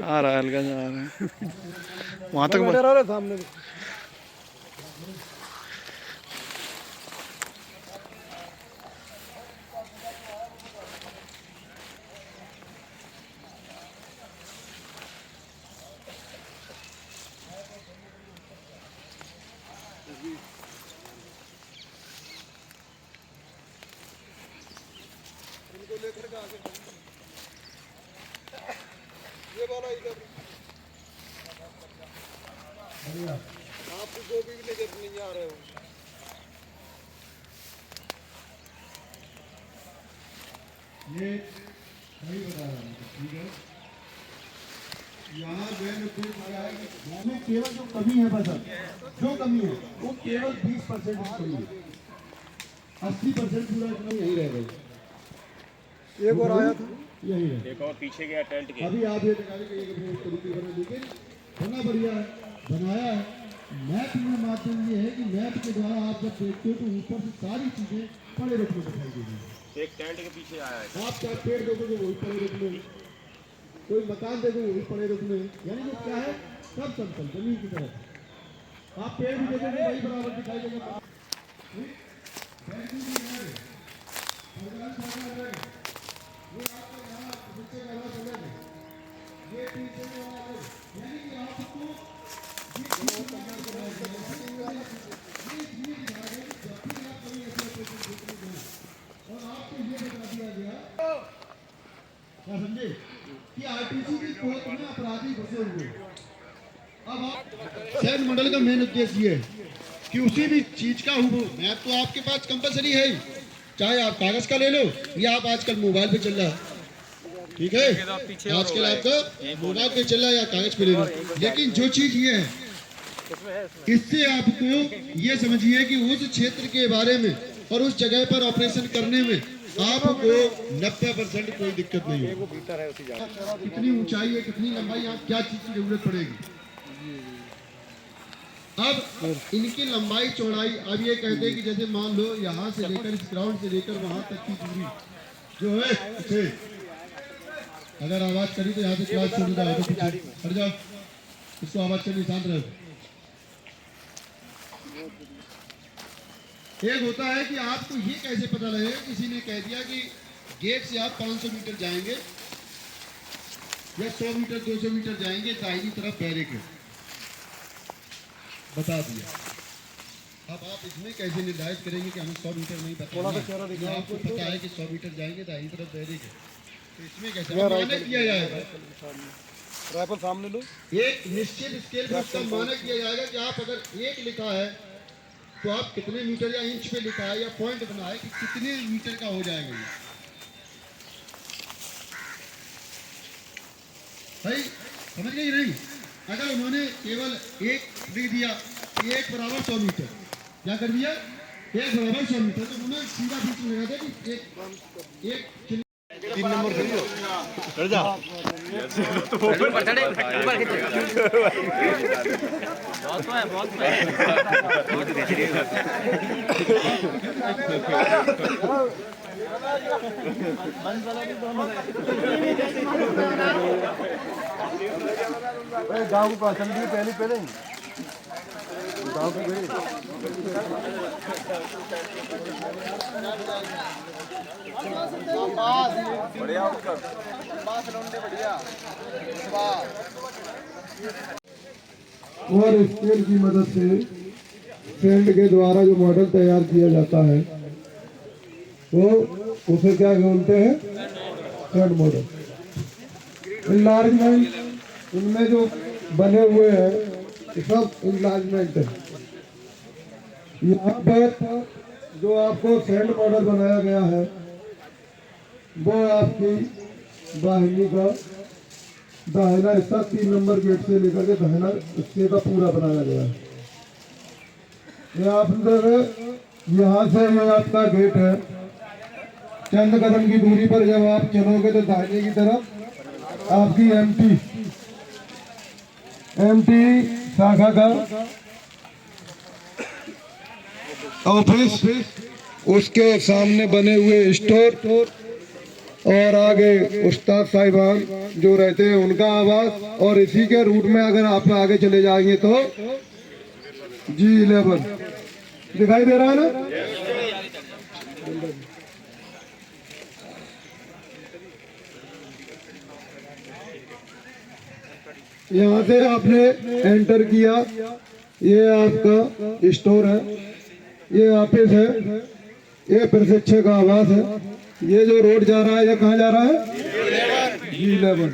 आ रहा है हल्का जा रहा है वहाँ तक बैठे रहो सामने। इनको लेकर के आगे ये वाला इधर आप जो भी लेकर नहीं आ रहे हो। ये सही बता रहा हूँ, ठीक है। यहाँ में केवल जो कमी है बस जो कमी है वो केवल 20% कमी है, 80% पूरा कमी यही रह गई। एक और आया था यही है, एक और पीछे गया टेंट के। अभी आप ये दिखा देंगे लेकिन बना बढ़िया है, बनाया है। मैप में माध्यम ये है कि मैप के द्वारा आप जब देखते हो तो ऊपर से सारी चीजें पड़े रुकने दिखाई देगी। एक टेंट के पीछे आया है। आप क्या पेड़ देखोगे वही पड़े रुकने, कोई मकान देखोगे वही पड़े रुकने, यानी कि क्या है सब समतल जमीन की तरफ। आप पेड़ भी देखोगे वही बराबर दिखाई देगा। क्या समझे कि आरटीसी की कोर्ट में अपराधी घुसे हुए। अब सैन मंडल का मेन उद्देश्य ये है कि उसी भी चीज का मैप तो आपके पास कंपलसरी है, चाहे आप कागज का ले लो या आप आजकल मोबाइल पे चल रहा है, ठीक है। आजकल आपका मोबाइल पे चल रहा है या कागज पे ले लो, लेकिन जो चीज ये है इससे आपको ये समझिए कि उस क्षेत्र के बारे में और उस जगह पर ऑपरेशन करने में आपको 90% कोई दिक्कत नहीं है। कितनी ऊंचाई है, कितनी लंबाई, आप क्या चीज की जरूरत पड़ेगी। अब इनकी लंबाई चौड़ाई, अब ये कहते हैं कि जैसे मान लो यहाँ से लेकर इस ग्राउंड से लेकर वहां तक की दूरी जो है उसे अगर आवाज करी तो यहाँ से क्लास छोड़ जाओ, हट जाओ, इसको आवाज करनी, शांत रहो। एक होता है कि आपको ये कैसे पता लगेगा, किसी ने कह दिया कि गेट से आप 500 मीटर जाएंगे या 100 मीटर 200 मीटर जाएंगे, दाहिनी तरफ बैरिकेड बता दिया। अब आप इसमें कैसे निर्धारित करेंगे कि हमें 100 मीटर नहीं बताना, आपको पता है कि 100 मीटर जाएंगे दाहिनी तरफ बैरिकेड, तो इसमें कैसे मानक किया जाएगा। राइफल सामने लो, एक निश्चित स्केल पर उसका मानक किया जाएगा कि आप अगर एक लिखा है तो आप कितने मीटर या इंच पे लिखा है या पॉइंट बना है कि कितने मीटर का हो जाएगा ये, भाई समझ गए नहीं। अगर उन्होंने केवल एक लिख दिया, एक बराबर 100 मीटर, क्या कर दिया, एक बराबर 100 मीटर, तो उन्होंने सीधा बीच में लगा दिया कि एक 3 नंबर करिए कर जा ऊपर चढ़े ऊपर खींचे बहुत है बहुत बंद वाला भी दोनों गाँव को पसंद भी पहले पहले गाँव की गई बढ़िया बढ़िया और स्केल की मदद से सेंड के द्वारा जो मॉडल तैयार किया जाता है वो उसे क्या बोलते हैं, सेंड मॉडल। इनलार्जमेंट इनमें जो बने हुए हैं सब इनलार्जमेंट है। यहाँ पर जो आपको सेंड मॉडल बनाया गया है वो आपकी दाहिना हिस्सा 3 नंबर गेट से लेकर के दाहिना हिस्से का पूरा बनाया गया है। ये आप यहाँ से ये आपका गेट है, चंद कदम की दूरी पर जब आप चलोगे तो दाहिने की तरफ आपकी एमटी शाखा का ऑफिस, उसके सामने बने हुए स्टोर, और आगे उस्ताद साहिबान जो रहते हैं उनका आवाज, और इसी के रूट में अगर आप आगे चले जाएंगे तो G11 दिखाई दे रहा है ना। यहाँ से आपने एंटर किया, ये आपका स्टोर है, ये ऑफिस है, ये प्रशिक्षक का आवास है। ये जो रोड जा रहा है ये कहाँ जा रहा है? G11।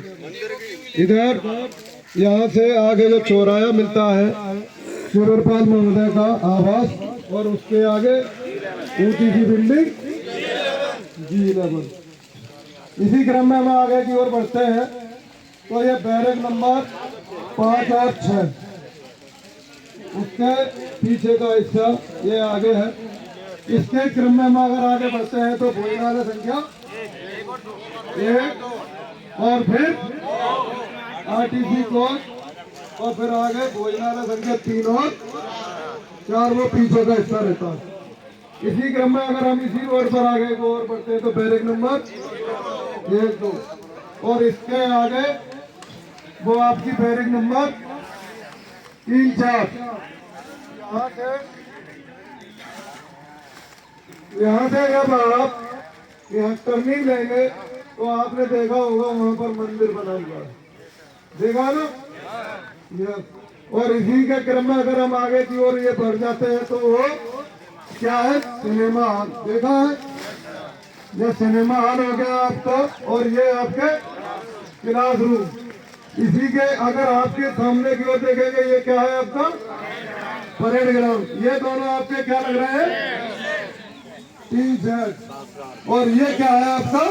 इधर यहाँ से आगे जो चौराहा मिलता है शिवरपाल महोदय का आवास, और उसके आगे ऊंची सी बिल्डिंग G11। इसी क्रम में हम आगे की ओर बढ़ते हैं तो ये बैरक नंबर 5 और 6, उसके पीछे का हिस्सा ये आगे है। इसके क्रम में हम अगर आगे बढ़ते हैं तो भोजनालय संख्या 1, और फिर RTC कोच, और फिर आगे भोजनालय संख्या 3 और 4, वो पीछे का हिस्सा रहता है। इसी क्रम में अगर हम इसी रोड पर आगे को और बढ़ते हैं तो बैरक नंबर 1, 2, और इसके आगे वो आपकी बैरक नंबर 3, 4। यहाँ से जब आप यहाँ टर्निंग लेंगे तो आपने देखा होगा वहाँ पर मंदिर बना हुआ है, देखा ना। यस, और इसी के क्रम में अगर हम आगे की ओर ये बढ़ जाते हैं तो वो क्या है? सिनेमा हॉल, देखा है? ये सिनेमा हॉल हो गया आपका, और ये आपके क्लासरूम। इसी के अगर आपके सामने की ओर देखेंगे ये क्या है? आपका परेड ग्राउंड। ये दोनों आपके क्या लग रहे हैं? T-Z। और ये क्या है आपका?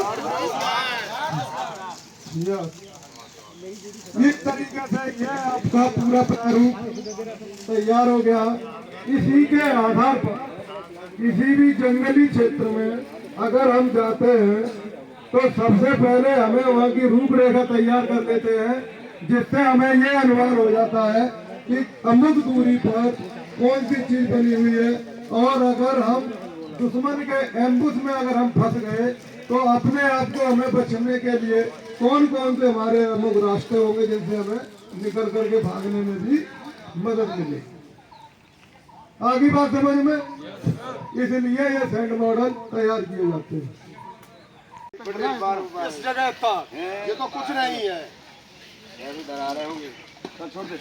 इस तरीके से ये आपका पूरा प्रारूप तैयार हो गया। इसी के आधार पर किसी भी जंगली क्षेत्र में अगर हम जाते हैं तो सबसे पहले हमें वहाँ की रूपरेखा तैयार कर लेते हैं, जिससे हमें ये अनुमान हो जाता है कि अमुक दूरी पर कौन सी चीज बनी हुई है। और अगर हम दुश्मन के एम्बुश में अगर हम फंस गए तो अपने आप को हमें बचने के लिए कौन कौन से हमारे अमुक रास्ते होंगे जिनसे हमें निकल करके भागने में भी मदद मिले। आगे बात समझ में? इसलिए ये सेंट मॉडल तैयार किए जाते हैं। इस जगह था, ये तो कुछ नहीं है। डरा रहे होंगे। चल छोड़ दे।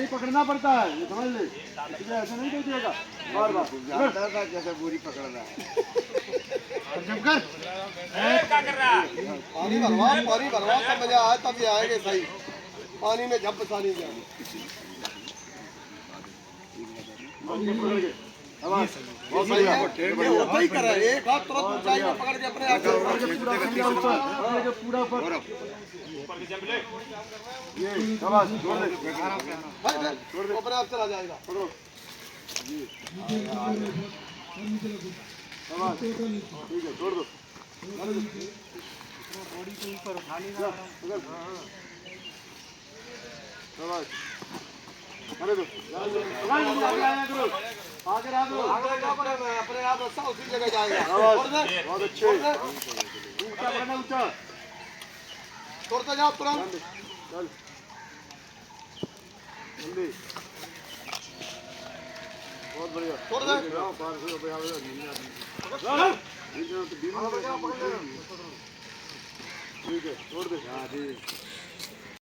पकड़ना पड़ता है, ये समझ ले, ऐसे नहीं दे देगा। बार बार जैसे पूरी पकड़ना है। पानी भरवा तब मजा आए, तब ये आएंगे सही। पानी में झप पानी जाए। बहुत सही है, ये होता ही कर रहा है। एक हाथ तुरंत ऊंचाई में पकड़ के अपने आप पूरा ऊपर ये शाबाश, छोड़ दे, अपने आप चला जाएगा। पकड़ो शाबाश, ठीक है, छोड़ दो। बॉडी को ऊपर उठा लेना, शाबाश, अरे दो आगे रहा दो, अपने आप रास्ता उसी जगह जाएगा। बहुत अच्छे, ऊंचा करना, ऊंचा छोड़ते जाओ तुरंत, चल जल्दी, बहुत बढ़िया, छोड़ दे, ठीक है, छोड़ दे।